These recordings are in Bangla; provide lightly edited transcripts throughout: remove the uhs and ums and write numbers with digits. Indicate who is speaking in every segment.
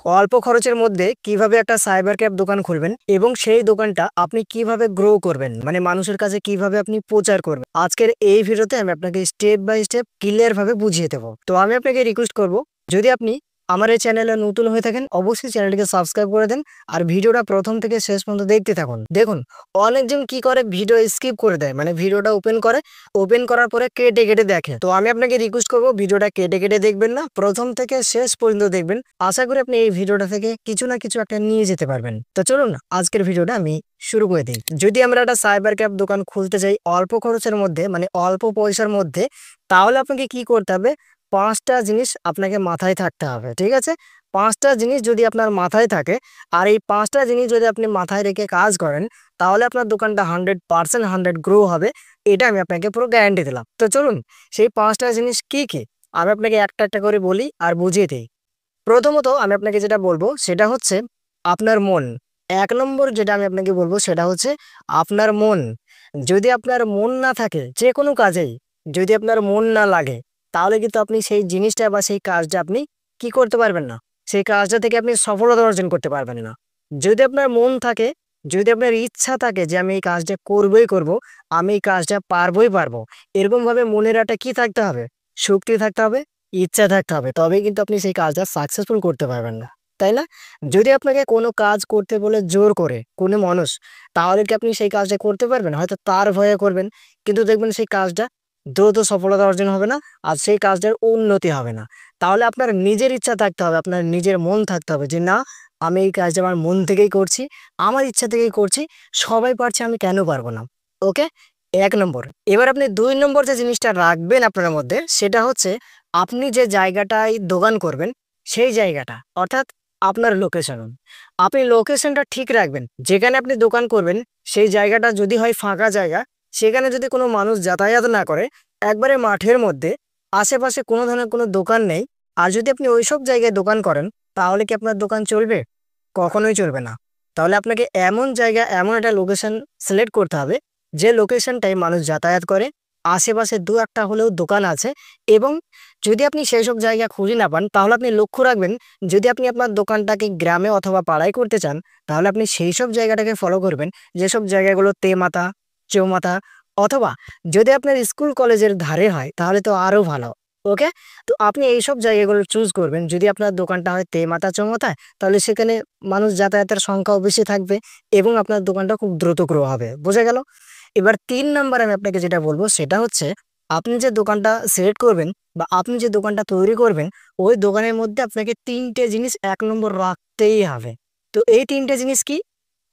Speaker 1: অল্প খরচের মধ্যে কিভাবে একটা সাইবার ক্যাফ দোকান খুলবেন এবং সেই দোকানটা আপনি কিভাবে গ্রো করবেন, মানে মানুষের কাছে কিভাবে আপনি প্রচার করবেন, আজকের এই ভিডিওতে আমি আপনাকে স্টেপ বাই স্টেপ ক্লিয়ার ভাবে বুঝিয়ে দেবো। তো আমি আপনাকে রিকোয়েস্ট করব, যদি আপনি আমার এই চ্যানেলে নতুন হয়ে থাকেন অবশ্যই চ্যানেলটিকে সাবস্ক্রাইব করে দেন আর ভিডিওটা প্রথম থেকে শেষ পর্যন্ত দেখতে থাকুন। দেখুন, অনেকজন কি করে ভিডিও স্কিপ করে দেয়, মানে ভিডিওটা ওপেন করার পরে কেটে কেটে দেখে। তো আমি আপনাকে রিকোয়েস্ট করবো ভিডিওটা কেটে কেটে দেখবেন না, প্রথম থেকে শেষ পর্যন্ত দেখবেন। আশা করি আপনি এই ভিডিওটা থেকে কিছু না কিছু একটা নিয়ে যেতে পারবেন। তো চলুন আজকের ভিডিওটা আমি শুরু করে দিই। যদি আমরা একটা সাইবার ক্যাফ দোকান খুলতে চাই অল্প খরচের মধ্যে, মানে অল্প পয়সার মধ্যে, তাহলে আপনাকে কি করতে হবে, পাঁচটা জিনিস আপনাকে মাথায় থাকতে হবে। ঠিক আছে, পাঁচটা জিনিস যদি আপনার মাথায় থাকে আর এই পাঁচটা জিনিস যদি আপনি মাথায় রেখে কাজ করেন, তাহলে আপনার দোকানটা 100% 100 গ্রো হবে। এটা আমি আপনাকে পুরো গ্যারান্টি দিলাম। তো চলুন সেই পাঁচটা জিনিস কি কি আমি আপনাকে একটা একটা করে বলি আর বুঝিয়ে দিই। প্রথমত আমি আপনাকে যেটা বলবো সেটা হচ্ছে আপনার মন। এক নম্বর যেটা আমি আপনাকে বলবো সেটা হচ্ছে আপনার মন। যদি আপনার মন না থাকে যে কোনো কাজেই, যদি আপনার মন না লাগে, তাহলে কিন্তু আপনি সেই জিনিসটা বা সেই কাজটা আপনি কি করতে পারবেন না, সেই কাজটা থেকে আপনি সফলতা অর্জন করতে পারবেন না। যদি আপনার মন থাকে, যদি আপনার ইচ্ছা থাকে যে আমি এই কাজটা করবই করব, আমি এই কাজটা পারবো, এরকম ভাবে মনের একটা কি থাকতে হবে, শক্তি থাকতে হবে, ইচ্ছা থাকতে হবে, তবেই কিন্তু আপনি সেই কাজটা সাকসেসফুল করতে পারবেন না, তাই না? যদি আপনাকে কোনো কাজ করতে বলে জোর করে কোনো মানুষ, তাহলে কি আপনি সেই কাজটা করতে পারবেন? হয়তো তার ভয়ে করবেন, কিন্তু দেখবেন সেই কাজটা দ্রুত সফলতা অর্জন হবে না আর সেই কাজটার উন্নতি হবে না। তাহলে আপনার নিজের ইচ্ছা থাকতে হবে, আপনার নিজের মন থাকতে হবে যে না, আমি এই কাজটা আমার মন থেকেই করছি, আমার ইচ্ছা থেকেই করছি, সবাই পারছে আমি কেন পারবো না। ওকে, এক নম্বর। এবার আপনি দুই নম্বর যে জিনিসটা রাখবেন আপনার মধ্যে সেটা হচ্ছে আপনি যে জায়গাটায় দোকান করবেন সেই জায়গাটা, অর্থাৎ আপনার লোকেশন। আপনি লোকেশনটা ঠিক রাখবেন, যেখানে আপনি দোকান করবেন সেই জায়গাটা যদি হয় ফাঁকা জায়গা, সেখানে যদি কোনো মানুষ যাতায়াত না করে, একবারে মাঠের মধ্যে, আশেপাশে কোনো ধরনের কোনো দোকান নেই, আর যদি আপনি ওইসব জায়গায় দোকান করেন, তাহলে কি আপনার দোকান চলবে? কখনোই চলবে না। তাহলে আপনাকে এমন জায়গা, এমন একটা লোকেশন সিলেক্ট করতে হবে যে লোকেশনটায় মানুষ যাতায়াত করে, আশেপাশে দু একটা হলেও দোকান আছে। এবং যদি আপনি সেই সব জায়গা খুঁজে না পান, তাহলে আপনি লক্ষ্য রাখবেন, যদি আপনি আপনার দোকানটাকে গ্রামে অথবা পাড়ায় করতে চান, তাহলে আপনি সেই সব জায়গাটাকে ফলো করবেন, যেসব জায়গাগুলো তেমাথা, চৌমাথা, অথবা যদি আপনার স্কুল কলেজের ধারে হয় তাহলে তো আরো ভালো। ওকে, তো আপনি এইসব জায়গাগুলো চুজ করবেন। যদি আপনার দোকানটা হয় তেমাথা চৌমাথায়, তাহলে সেখানে মানুষ যাতায়াতের সংখ্যাও বেশি থাকবে এবং আপনার দোকানটা খুব দ্রুত গ্রো হবে। বোঝা গেল? এবার তিন নাম্বার আমি আপনাকে যেটা বলবো সেটা হচ্ছে আপনি যে দোকানটা সিলেক্ট করবেন বা আপনি যে দোকানটা তৈরি করবেন, ওই দোকানের মধ্যে আপনাকে তিনটে জিনিস এক নম্বর রাখতেই হবে। তো এই তিনটে জিনিস কি?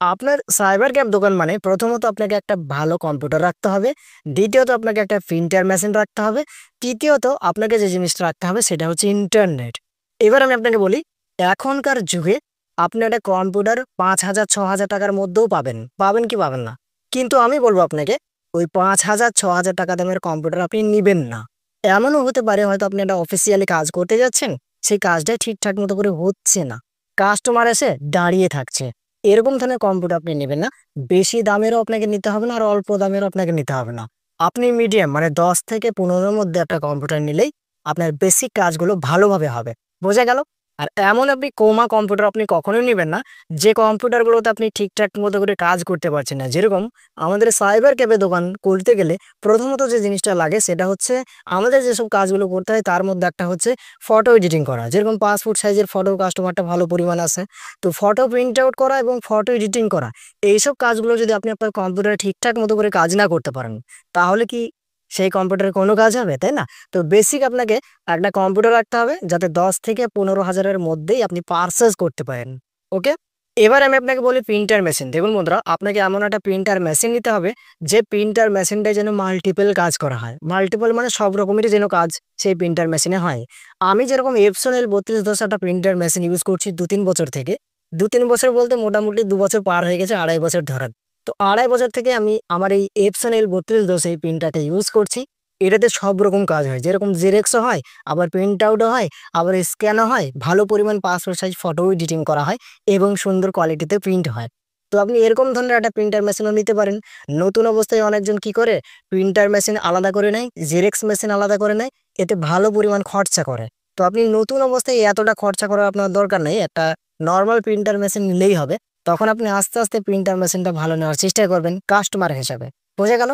Speaker 1: আপনার সাইবার ক্যাফ দোকান মানে প্রথমত আপনাকে একটা ভালো কম্পিউটার রাখতে হবে, দ্বিতীয়ত আপনাকে একটা প্রিন্টার মেশিন রাখতে হবে, তৃতীয়ত আপনাকে যে জিনিসটা রাখতে হবে সেটা হচ্ছে ইন্টারনেট। এবার আমি আপনাকে বলি, এখনকার যুগে আপনি একটা কম্পিউটার 5,000 6,000 টাকার মধ্যেও পাবেন, পাবেন কি পাবেন না, কিন্তু আমি বলবো আপনাকে ওই 5,000 6,000 টাকা দামের কম্পিউটার আপনি নিবেন না। এমনও হতে পারে হয়তো আপনি একটা অফিসিয়ালি কাজ করতে যাচ্ছেন, সেই কাজটাই ঠিকঠাক মতো করে হচ্ছে না, কাস্টমার এসে দাঁড়িয়ে থাকছে, এরকম ধরনের কম্পিউটার আপনি নেবেন না। বেশি দামেরও আপনাকে নিতে হবে না আর অল্প দামেরও আপনাকে নিতে হবে না। আপনি মিডিয়াম মানে 10 থেকে 15-এর মধ্যে একটা কম্পিউটার নিলেই আপনার বেসিক কাজগুলো ভালোভাবে হবে। বোঝা গেল? আর এমন আপনি কোমা কম্পিউটার আপনি কখনোই নেবেন না যে কম্পিউটারগুলোতে আপনি ঠিকঠাক মতো করে কাজ করতে পারছেন না। যেরকম আমাদের সাইবার ক্যাফে দোকান করতে গেলে প্রথমত যে জিনিসটা লাগে সেটা হচ্ছে আমাদের যেসব কাজগুলো করতে হয় তার মধ্যে একটা হচ্ছে ফটো এডিটিং করা। যেরকম পাসপোর্ট সাইজের ফটো কাস্টমারটা ভালো পরিমাণ আছে, তো ফটো প্রিন্ট আউট করা এবং ফটো এডিটিং করা, এইসব কাজগুলো যদি আপনি আপনার কম্পিউটারে ঠিকঠাক মতো করে কাজ না করতে পারেন, তাহলে কি সেই কম্পিউটারে কোনো কাজ হবে? তাই না? তো বেসিক আপনাকে একটা কম্পিউটার রাখতে হবে যাতে 10 থেকে 15 হাজারের মধ্যেই আপনি পারচেজ করতে পারেন। ওকে, এবার আমি আপনাকে বলি প্রিন্টার মেশিন। দেখুন বন্ধুরা, আপনাকে এমন একটা প্রিন্টার মেশিন নিতে হবে যে প্রিন্টার মেশিনটায় যেন মাল্টিপল কাজ করা হয়। মাল্টিপল মানে সব রকমেরই যেন কাজ সেই প্রিন্টার মেশিনে হয়। আমি যেরকম এপসন L3210 একটা প্রিন্টার মেশিন ইউজ করছি 2-3 বছর থেকে। 2-3 বছর বলতে মোটামুটি 2 বছর পার হয়ে গেছে, 2.5 বছর ধরেন। তো 2.5 বছর থেকে আমি আমার এই এপসন L3210 এই প্রিন্টারটা ইউজ করছি। এটাতে সব রকম কাজ হয়, যেরকম জেরক্সও হয়, আবার প্রিন্ট আউটও হয়, আবার স্ক্যানও হয়, ভালো পরিমাণ পাসপোর্ট সাইজ ফটো এডিটিং করা হয় এবং সুন্দর কোয়ালিটিতে প্রিন্ট হয়। তো আপনি এরকম ধরনের একটা প্রিন্টার মেশিনও নিতে পারেন। নতুন অবস্থায় অনেকজন কি করে, প্রিন্টার মেশিন আলাদা করে নেয়, জেরক্স মেশিন আলাদা করে নেয়, এতে ভালো পরিমাণ খরচা করে। তো আপনি নতুন অবস্থায় এতটা খরচা করার আপনার দরকার নেই, একটা নর্মাল প্রিন্টার মেশিন নিলেই হবে। তখন আপনি আস্তে আস্তে প্রিন্টার মেশিনটা ভালো নেওয়ার চেষ্টা করবেন কাস্টমার হিসাবে। বোঝা গেল?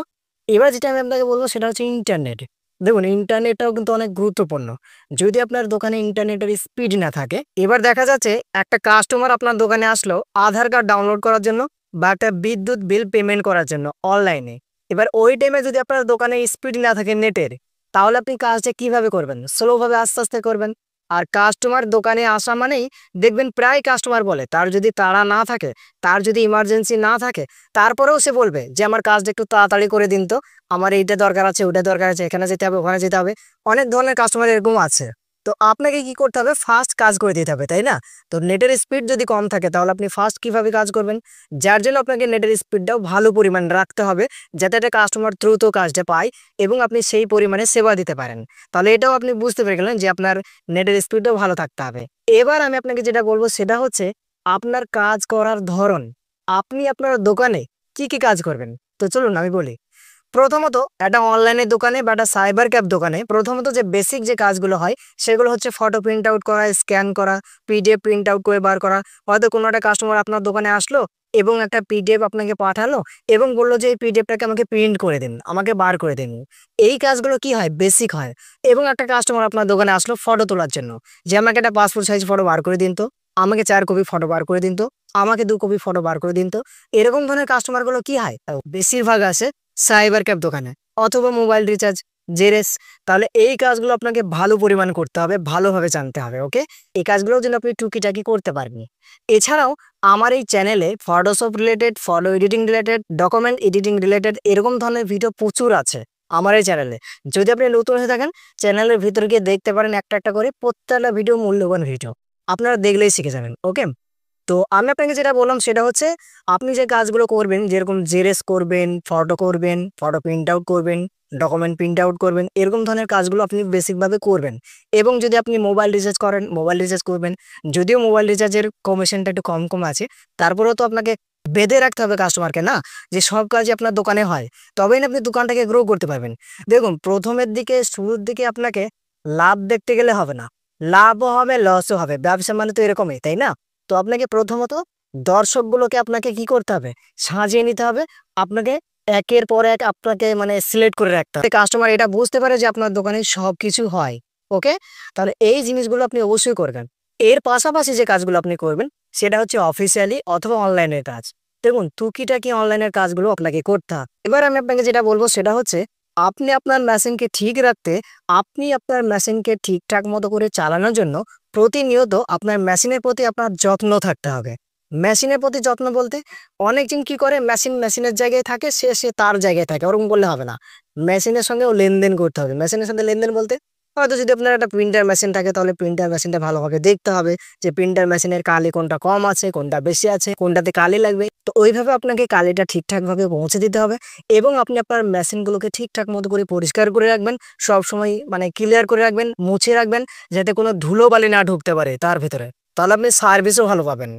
Speaker 1: এবার যেটা আমি আপনাকে বলবো সেটা হচ্ছে ইন্টারনেট। দেখুন ইন্টারনেটটাও কিন্তু অনেক গুরুত্বপূর্ণ। যদি আপনার দোকানে ইন্টারনেটের স্পিড না থাকে, এবার দেখা যাচ্ছে একটা কাস্টমার আপনার দোকানে আসলো আধার কার্ড ডাউনলোড করার জন্য বা একটা বিদ্যুৎ বিল পেমেন্ট করার জন্য অনলাইনে। এবার ওই টাইমে যদি আপনার দোকানে স্পিড না থাকে নেটের, তাহলে আপনি কাজটা কিভাবে করবেন? স্লো ভাবে আস্তে আস্তে করবেন। আর কাস্টমার দোকানে আসা মানেই দেখবেন প্রায় কাস্টমার বলে তার যদি তাড়া না থাকে, তার যদি ইমার্জেন্সি না থাকে, তারপরেও সে বলবে যে আমার কাজটা একটু তাড়াতাড়ি করে দিন তো, আমার এইটা দরকার আছে, ওটা দরকার আছে, এখানে যেতে হবে, ওখানে যেতে হবে। অনেক ধরনের কাস্টমার এরকম আছে। তো আপনাকে কি করতে হবে? ফাস্ট কাজ করে দিতে হবে, তাই না? তো নেটের স্পিড যদি কম থাকে তাহলে আপনি ফাস্ট কিভাবে কাজ করবেন? যার জন্য আপনাকে নেটের স্পিডটাও ভালো পরিমাণ রাখতে হবে, যাতে একটা কাস্টমার দ্রুত কাজটা পায় এবং আপনি সেই পরিমাণে সেবা দিতে পারেন। তাহলে এটাও আপনি বুঝতে পেরে গেলেন যে আপনার নেটের স্পিডটাও ভালো থাকতে হবে। এবার আমি আপনাকে যেটা বলবো সেটা হচ্ছে আপনার কাজ করার ধরন। আপনি আপনার দোকানে কি কাজ করবেন? তো চলুন আমি বলি। প্রথমত একটা অনলাইনের দোকানে বা একটা সাইবার ক্যাফ দোকানে প্রথমত যে বেসিক যে কাজগুলো হয় সেগুলো হচ্ছে ফটো প্রিন্ট আউট করা, স্ক্যান করা, পিডিএফ প্রিন্ট আউট করে বার করা। হয়তো কোনো একটা কাস্টমার আপনার দোকানে আসলো এবং একটা পিডিএফ আপনাকে পাঠালো এবং বললো যে এই পিডিএফটাকে আমাকে প্রিন্ট করে দিন, আমাকে বার করে দিন। এই কাজগুলো কি হয়? বেসিক হয়। এবং একটা কাস্টমার আপনার দোকানে আসলো ফটো তোলার জন্য, যে আমাকে একটা পাসপোর্ট সাইজ ফটো বার করে দিন তো, আমাকে 4 কপি ফটো বার করে দিন তো, আমাকে 2 কপি ফটো বার করে দিন তো। এরকম ধরনের কাস্টমারগুলো কি হয়? বেশিরভাগ আসে সাইবার ক্যাফ দোকানে অথবা মোবাইল রিচার্জ, জেরেক্স। তাহলে এই কাজগুলো আপনাকে ভালো পরিমাণ করতে হবে, ভালোভাবে জানতে হবে। ওকে, এই কাজগুলোর জন্য আপনি টুকিটাকি করতে পারবেন। এছাড়াও আমার এই চ্যানেলে Photoshop related, photo editing related, document editing related এরকম ধরনের ভিডিও প্রচুর আছে আমার এই চ্যানেলে। যদি আপনি নতুন হয়ে থাকেন চ্যানেলের ভিতরে গিয়ে দেখতে পারেন একটা একটা করে, প্রত্যেকটা ভিডিও মূল্যবান ভিডিও, আপনারা দেখলেই শিখে যাবেন। ওকে, তো আমি আপনাকে যেটা বললাম সেটা হচ্ছে আপনি যে কাজগুলো করবেন, যেরকম জেরক্স করবেন, ফটো প্রিন্ট আউট করবেন, ডকুমেন্ট প্রিন্ট আউট করবেন, এরকম ধরনের কাজগুলো আপনি বেসিকভাবে করবেন। এবং যদি আপনি মোবাইল রিচার্জ করেন, মোবাইল রিচার্জ করবেন। যদিও মোবাইল রিচার্জের কমিশনটা একটু কম কম আছে, তারপরেও তো আপনাকে বেঁধে রাখতে হবে কাস্টমারকে, না যে সব কাজই আপনার দোকানে হয়, তবেই না আপনি দোকানটাকে গ্রো করতে পারবেন। দেখুন প্রথমের দিকে, শুরুর দিকে আপনাকে লাভ দেখতে গেলে হবে না, লাভও হবে লসও হবে, ব্যবসা মানে তো এরকমই, তাই না? তো আপনাকে প্রথমত দর্শকগুলোকে আপনাকে কি করতে হবে? সাজিয়ে নিতে হবে। আপনাকে একের পর এক আপনাকে মানে সিলেক্ট করে রাখতে হবে, কাস্টমার এটা বুঝতে পারে যে আপনার দোকানে সবকিছু হয়। ওকে, তাহলে এই জিনিসগুলো আপনি অবশ্যই করবেন। এর পাশাপাশি যে কাজগুলো আপনি করবেন সেটা হচ্ছে অফিসিয়ালি অথবা অনলাইনের কাজ। দেখুন টুকিটাকি অনলাইনের কাজগুলো আপনাকে করতে হবে। এবার আমি আপনাকে যেটা বলবো সেটা হচ্ছে আপনি আপনার মেশিনকে ঠিক রাখতে, আপনি আপনার মেশিনকে ঠিকঠাক মতো করে চালানোর জন্য প্রতিনিয়ত আপনার মেশিনের প্রতি আপনার যত্ন থাকতে হবে। মেশিনের প্রতি যত্ন বলতে অনেকজন কি করে, মেশিনের জায়গায় থাকে, সে তার জায়গায় থাকে, ওরকম বললে হবে না। মেশিনের সঙ্গেও লেনদেন করতে হবে। মেশিনের সাথে লেনদেন বলতে হয়তো যদি আপনার একটা প্রিন্টার মেশিন থাকে তাহলে প্রিন্টার মেশিনটা ভালোভাবে দেখতে হবে যে প্রিন্টার মেশিনের কালি কোনটা কম আছে, কোনটা বেশি আছে, কোনটাতে কালি লাগবে। তো ওইভাবে আপনাকে কালিটা ঠিকঠাক ভাবে পৌঁছে দিতে হবে। এবং আপনি আপনার মেশিনগুলোকে ঠিকঠাক মতো করে পরিষ্কার করে রাখবেন, সব সময় মানে ক্লিয়ার করে রাখবেন, মুছে রাখবেন, যাতে কোনো ধুলোবালি না ঢুকতে পারে তার ভেতরে। তাহলে আপনি সার্ভিসও ভালো পাবেন।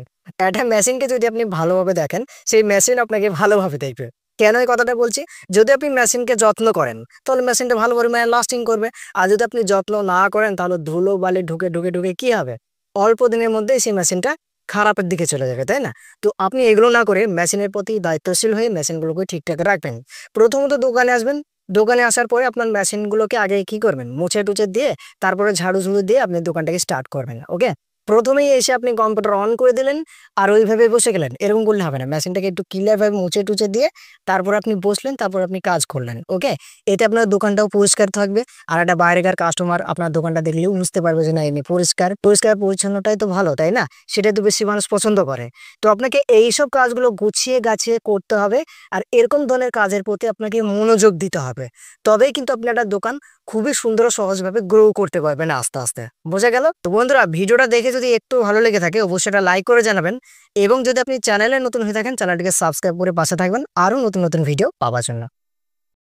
Speaker 1: একটা মেশিনকে যদি আপনি ভালোভাবে দেখেন, সেই মেশিন আপনাকে ভালোভাবে দেখবে। কেন এই কথাটা বলছি? যদি আপনি মেশিনকে যত্ন করেন তাহলে মেশিনটা ভালো পরিমাণে লাস্টিং করবে। আর যদি আপনি যত্ন না করেন তাহলে ধুলো বালি ঢুকে ঢুকে ঢুকে কি হবে? অল্প দিনের মধ্যেই সেই মেশিনটা খারাপের দিকে চলে যাবে, তাই না? তো আপনি এগুলো না করে মেশিনের প্রতি দায়িত্বশীল হয়ে মেশিনগুলোকে ঠিকঠাক রাখবেন। প্রথমত দোকানে আসবেন, দোকানে আসার পরে আপনার মেশিনগুলোকে আগে কি করবেন? মুছে টুছে দিয়ে তারপরে ঝাড়ু ঝুড়ু দিয়ে আপনি দোকানটাকে স্টার্ট করবেন। ওকে, প্রথমেই এসে আপনি কম্পিউটার অন করে দিলেন আর ওইভাবে বসে গেলেন, এরকম করলে হবে না। মেশিনটাকে একটু ক্লিয়ার ভাবে মুছে টুছে দিয়ে তারপর আপনি বসলেন, তারপর আপনি কাজ করলেন। ওকে, এতে আপনার দোকানটাও পরিষ্কার থাকবে। আর একটা বাইরেকার কাস্টমার আপনার দোকানটা দেখলেও বুঝতে পারবে যে না এমনি পরিষ্কার পরিষ্কার পরিচ্ছন্নটাই তো ভালো, তাই না? সেটাই তো বেশি মানুষ পছন্দ করে। তো আপনাকে এইসব কাজগুলো গুছিয়ে গাছিয়ে করতে হবে। আর এরকম ধরনের কাজের প্রতি আপনাকে মনোযোগ দিতে হবে। তবেই কিন্তু আপনি একটা দোকান খুবই সুন্দর ও সহজভাবে গ্রো করতে পারবেন আস্তে আস্তে। বোঝা গেল? তো বন্ধুরা ভিডিওটা দেখে যদি একটু ভালো লেগে থাকে অবশ্যই একটা লাইক করে জানাবেন। এবং যদি আপনি চ্যানেলে নতুন হয়ে থাকেন চ্যানেলটিকে সাবস্ক্রাইব করে পাশে থাকবেন আরো নতুন নতুন ভিডিও পাওয়ার জন্য।